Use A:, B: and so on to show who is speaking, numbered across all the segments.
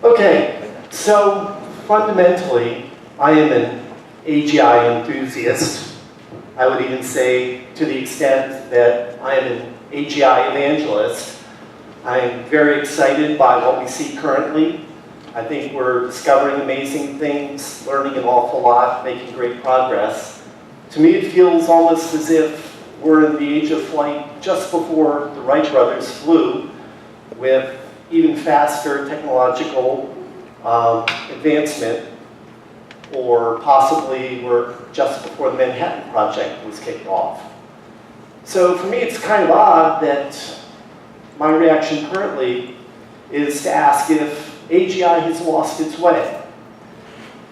A: Okay, so fundamentally, I am an AGI enthusiast. I would even say to the extent that I am an AGI evangelist. I am very excited by what we see currently. I think we're discovering amazing things, learning an awful lot, making great progress. To me, it feels almost as if we're in the age of flight just before the Wright brothers flew, with even faster technological advancement, or possibly we're just before the Manhattan Project was kicked off. So for me, it's kind of odd that my reaction currently is to ask if AGI has lost its way.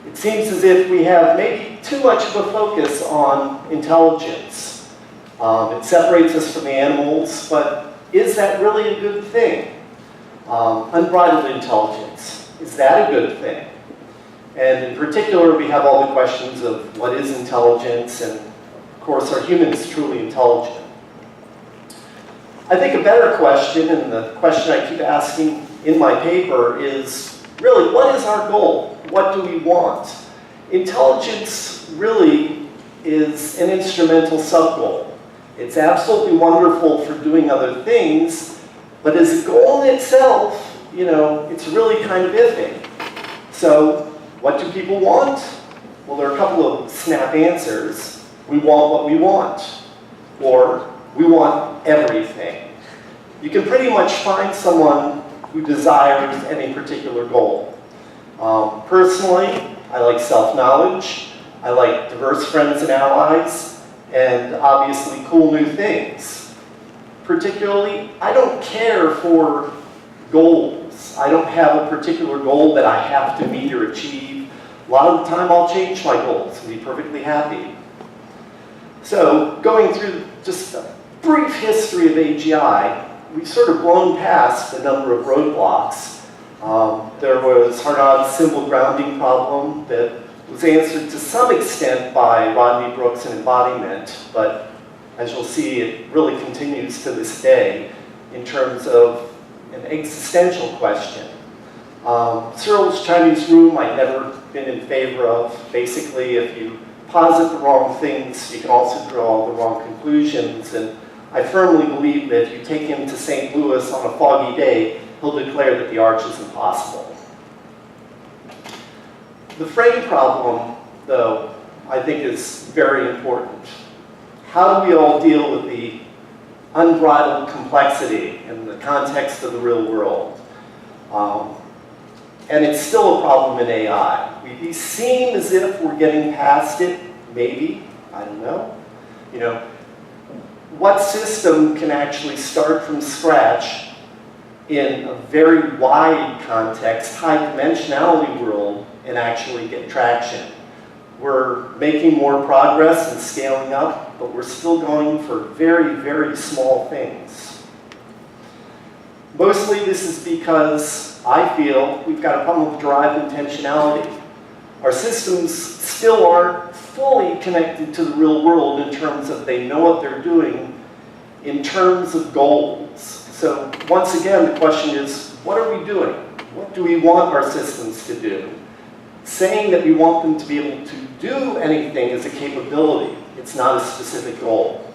A: It seems as if we have maybe too much of a focus on intelligence. It separates us from the animals, but is that really a good thing? Unbridled intelligence, is that a good thing? And in particular, we have all the questions of what is intelligence, and of course, are humans truly intelligent? I think a better question, and the question I keep asking in my paper, is really, what is our goal? What do we want? Intelligence really is an instrumental sub-goal. It's absolutely wonderful for doing other things, but as a goal in itself, you know, it's really kind of iffy. So, what do people want? Well, there are a couple of snap answers. We want what we want, or we want everything. You can pretty much find someone who desires any particular goal. Personally, I like self-knowledge. I like diverse friends and allies, and obviously cool new things. Particularly, I don't care for goals. I don't have a particular goal that I have to meet or achieve. A lot of the time, I'll change my goals and be perfectly happy. So, going through just a brief history of AGI, we've sort of blown past a number of roadblocks. There was Harnaud's symbol grounding problem that was answered to some extent by Rodney Brooks and embodiment, but as you'll see, it really continues to this day in terms of an existential question. Searle's Chinese room I've never been in favor of. Basically, if you posit the wrong things, you can also draw the wrong conclusions, and I firmly believe that if you take him to St. Louis on a foggy day, he'll declare that the arch is impossible. The frame problem, though, I think is very important. How do we all deal with the unbridled complexity in the context of the real world? And it's still a problem in AI. We seem as if we're getting past it, maybe, I don't know. You know, what system can actually start from scratch in a very wide context, high dimensionality world, and actually get traction? We're making more progress and scaling up, but we're still going for very, very small things. Mostly this is because I feel we've got a problem with derived intentionality. Our systems still aren't fully connected to the real world in terms of they know what they're doing in terms of goals. So once again, the question is, what are we doing? What do we want our systems to do? Saying that we want them to be able to do anything is a capability. It's not a specific goal.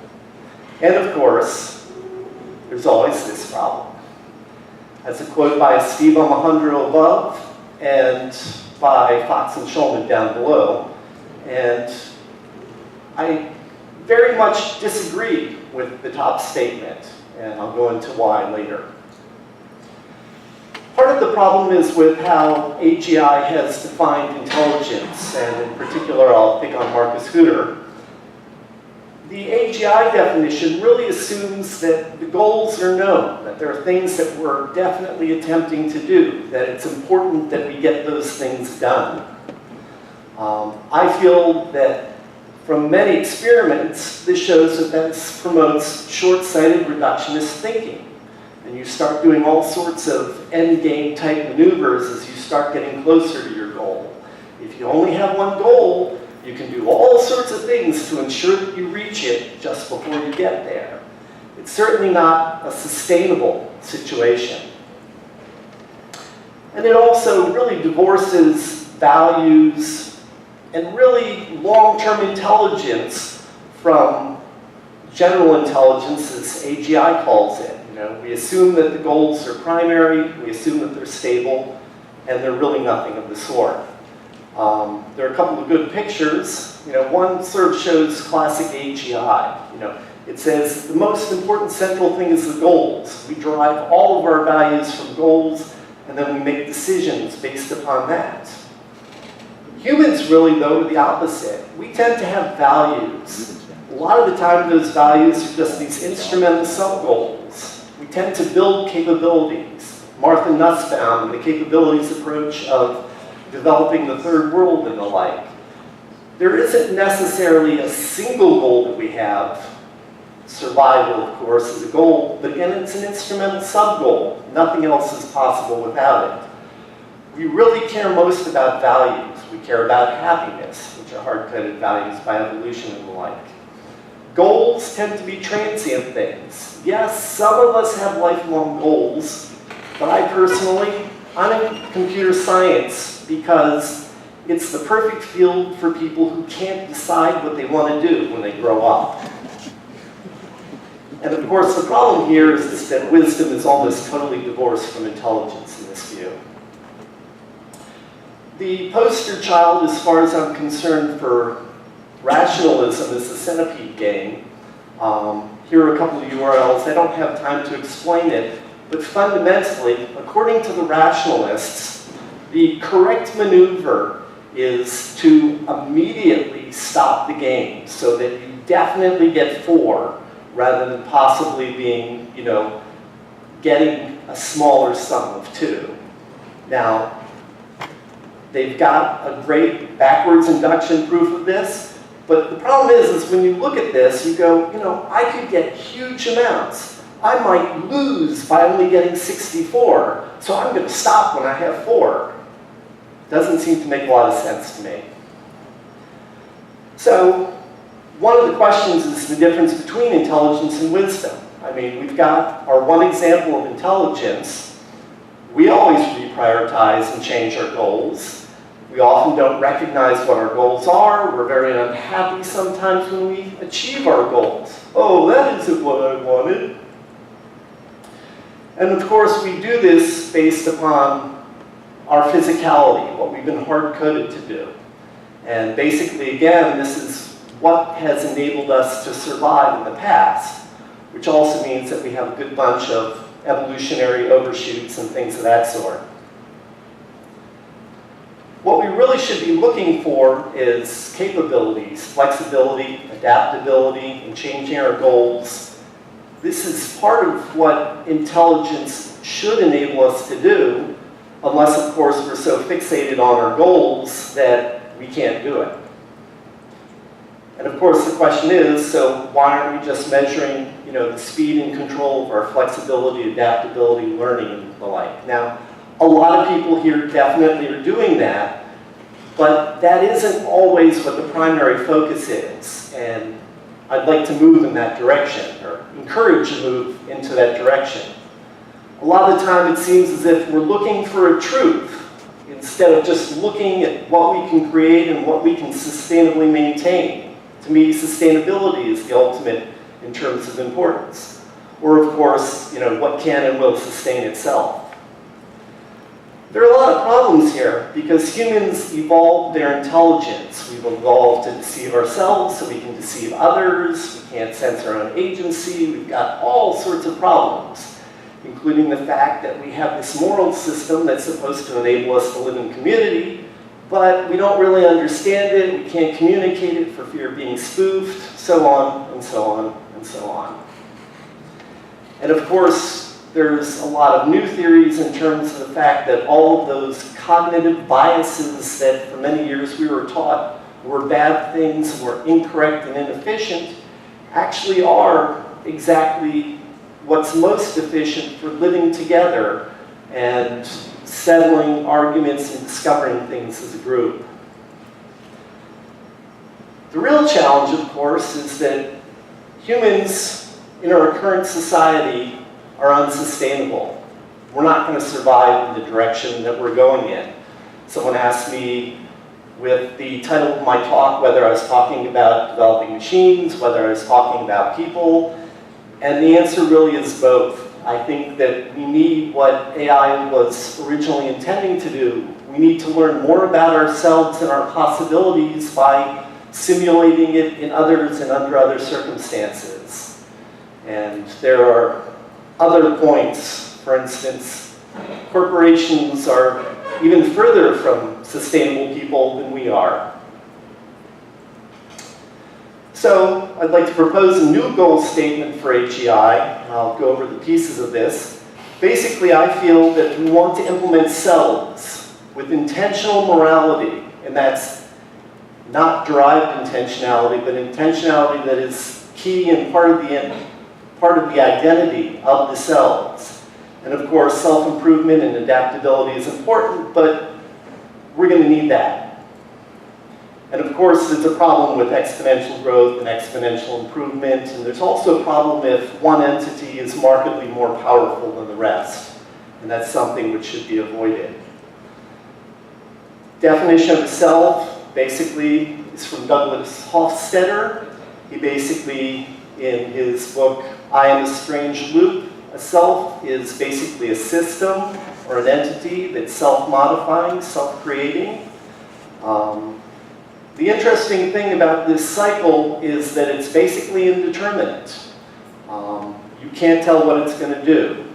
A: And of course, there's always this problem. That's a quote by Steve Alejandro above and by Fox and Schulman down below. And I very much disagree with the top statement, and I'll go into why later. Part of the problem is with how AGI has defined intelligence, and in particular I'll pick on Marcus Hooter. The AGI definition really assumes that the goals are known, that there are things that we're definitely attempting to do, that it's important that we get those things done. I feel that from many experiments, this shows that this promotes short-sighted reductionist thinking. And you start doing all sorts of end-game type maneuvers as you start getting closer to your goal. If you only have one goal, you can do all sorts of things to ensure that you reach it just before you get there. It's certainly not a sustainable situation. And it also really divorces values and really long-term intelligence from general intelligence, as AGI calls it. You know, we assume that the goals are primary, we assume that they're stable, and they're really nothing of the sort. There are a couple of good pictures. You know, one sort of shows classic AGI. You know, it says the most important central thing is the goals. We derive all of our values from goals, and then we make decisions based upon that. Humans really, though, are the opposite. We tend to have values. A lot of the time, those values are just these instrumental sub-goals. We tend to build capabilities. Martha Nussbaum and the capabilities approach of developing the third world and the like. There isn't necessarily a single goal that we have. Survival, of course, is a goal, but again, it's an instrumental sub-goal. Nothing else is possible without it. We really care most about values. We care about happiness, which are hard-coded values by evolution and the like. Goals tend to be transient things. Yes, some of us have lifelong goals, but I personally, I'm in computer science because it's the perfect field for people who can't decide what they want to do when they grow up. And of course, the problem here is that wisdom is almost totally divorced from intelligence in this view. The poster child, as far as I'm concerned, for rationalism is the centipede game. Here are a couple of URLs. I don't have time to explain it, but fundamentally, according to the rationalists, the correct maneuver is to immediately stop the game so that you definitely get 4 rather than possibly being, you know, getting a smaller sum of 2. Now, they've got a great backwards induction proof of this, but the problem is when you look at this, you go, you know, I could get huge amounts. I might lose by only getting 64, so I'm going to stop when I have 4. Doesn't seem to make a lot of sense to me. So, one of the questions is the difference between intelligence and wisdom. I mean, we've got our one example of intelligence. We always reprioritize and change our goals. We often don't recognize what our goals are. We're very unhappy sometimes when we achieve our goals. Oh, that isn't what I wanted. And of course, we do this based upon our physicality, what we've been hard-coded to do. And basically, again, this is what has enabled us to survive in the past, which also means that we have a good bunch of evolutionary overshoots and things of that sort. What we really should be looking for is capabilities, flexibility, adaptability, and changing our goals. This is part of what intelligence should enable us to do, unless, of course, we're so fixated on our goals that we can't do it. And of course, the question is, so why aren't we just measuring, you know, the speed and control of our flexibility, adaptability, learning, and the like? Now, a lot of people here definitely are doing that, but that isn't always what the primary focus is. And I'd like to move in that direction, or encourage a move into that direction. A lot of the time, it seems as if we're looking for a truth, instead of just looking at what we can create and what we can sustainably maintain. To me, sustainability is the ultimate in terms of importance. Or, of course, you know, what can and will sustain itself. There are a lot of problems here because humans evolved their intelligence. We've evolved to deceive ourselves so we can deceive others. We can't sense our own agency. We've got all sorts of problems, including the fact that we have this moral system that's supposed to enable us to live in community, but we don't really understand it, we can't communicate it for fear of being spoofed, so on and so on and so on. And of course, there's a lot of new theories in terms of the fact that all of those cognitive biases that for many years we were taught were bad things, were incorrect and inefficient, actually are exactly what's most efficient for living together and settling arguments and discovering things as a group. The real challenge, of course, is that humans in our current society are unsustainable. we're not going to survive in the direction that we're going in. Someone asked me with the title of my talk whether I was talking about developing machines, whether I was talking about people, and the answer really is both. I think that we need what AI was originally intending to do. We need to learn more about ourselves and our possibilities by simulating it in others and under other circumstances. And there are other points. For instance, corporations are even further from sustainable people than we are. So I'd like to propose a new goal statement for AGI, and I'll go over the pieces of this. Basically, I feel that we want to implement selves with intentional morality, and that's not derived intentionality, but intentionality that is key and part of the identity of the selves. And of course, self-improvement and adaptability is important, but we're going to need that. And of course, there's a problem with exponential growth and exponential improvement, and there's also a problem if one entity is markedly more powerful than the rest, and that's something which should be avoided. Definition of the self, basically, is from Douglas Hofstadter. He basically, in his book, I Am a Strange Loop, a self is basically a system or an entity that's self-modifying, self-creating. The interesting thing about this cycle is that it's basically indeterminate. You can't tell what it's going to do.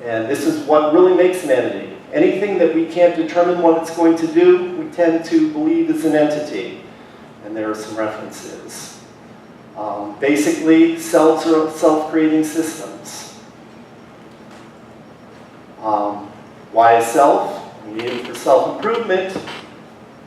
A: And this is what really makes an entity. Anything that we can't determine what it's going to do, we tend to believe is an entity. And there are some references. Basically, selves are self-creating systems. Why a self? We need it for self-improvement.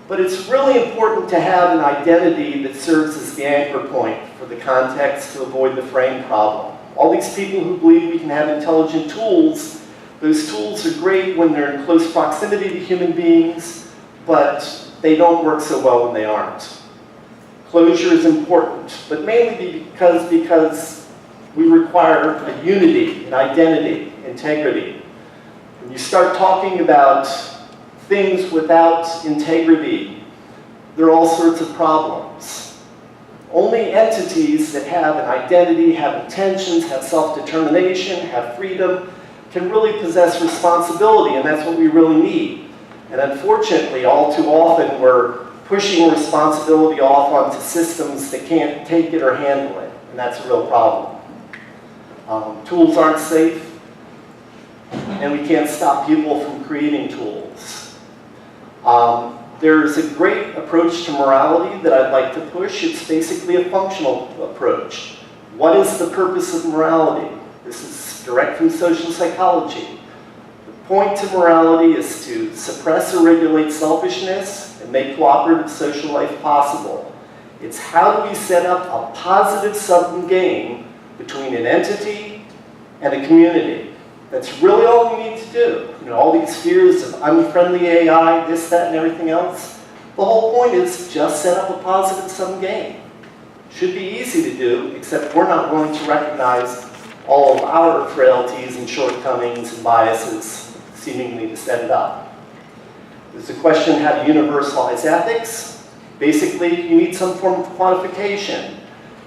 A: But it's really important to have an identity that serves as the anchor point for the context to avoid the frame problem. All these people who believe we can have intelligent tools, those tools are great when they're in close proximity to human beings, but they don't work so well when they aren't. Closure is important, but mainly because we require a unity, an identity, integrity. When you start talking about things without integrity, there are all sorts of problems. Only entities that have an identity, have intentions, have self-determination, have freedom, can really possess responsibility, and that's what we really need. And unfortunately, all too often, we're pushing responsibility off onto systems that can't take it or handle it, and that's a real problem. Tools aren't safe, and we can't stop people from creating tools. There's a great approach to morality that I'd like to push. It's basically a functional approach. What is the purpose of morality? This is direct from social psychology. The point to morality is to suppress or regulate selfishness and make cooperative social life possible. It's how do we set up a positive sum game between an entity and a community. That's really all we need to do. You know, all these fears of unfriendly AI, this, that, and everything else. The whole point is just set up a positive sum game. Should be easy to do, except we're not willing to recognize all of our frailties and shortcomings and biases seemingly to set it up. There's a question how to universalize ethics. Basically, you need some form of quantification.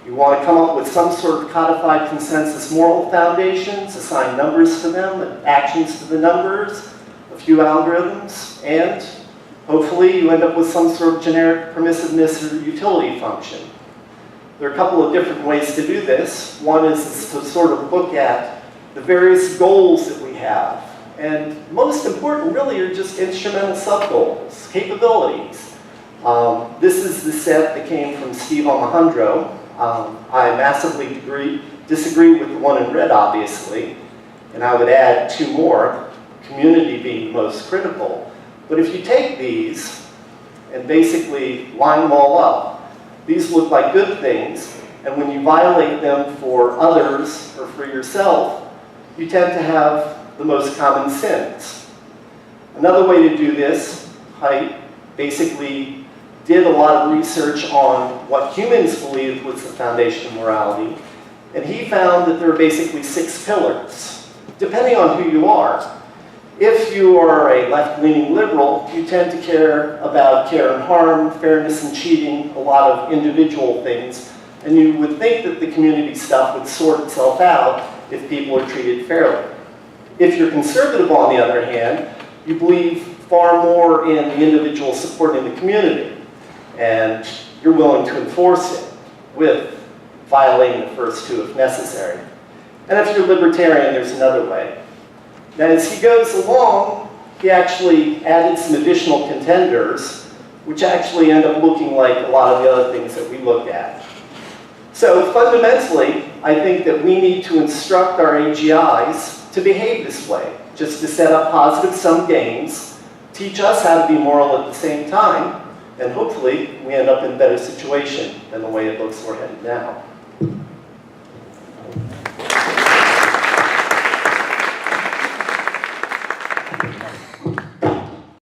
A: You want to come up with some sort of codified consensus moral foundations, assign numbers to them, actions to the numbers, a few algorithms, and hopefully you end up with some sort of generic permissiveness or utility function. There are a couple of different ways to do this. One is to sort of look at the various goals that we have. And most important really are just instrumental sub-goals, capabilities. This is the set that came from Steve Alejandro. I massively disagree with the one in red, obviously, and I would add two more, community being most critical. But if you take these and basically line them all up, these look like good things, and when you violate them for others or for yourself, you tend to have the most common sins. Another way to do this, I basically did a lot of research on what humans believed was the foundation of morality, and he found that there are basically 6 pillars. Depending on who you are, If you are a left-leaning liberal, you tend to care about care and harm, fairness and cheating, a lot of individual things, and you would think that the community stuff would sort itself out if people are treated fairly. If you're conservative, on the other hand, you believe far more in the individual supporting the community, and you're willing to enforce it with violating the first two if necessary. And if you're libertarian, there's another way. Now, as he goes along, he actually added some additional contenders, which actually end up looking like a lot of the other things that we looked at. So fundamentally, I think that we need to instruct our AGIs to behave this way, just to set up positive sum games, teach us how to be moral at the same time, and hopefully we end up in a better situation than the way it looks we're headed now.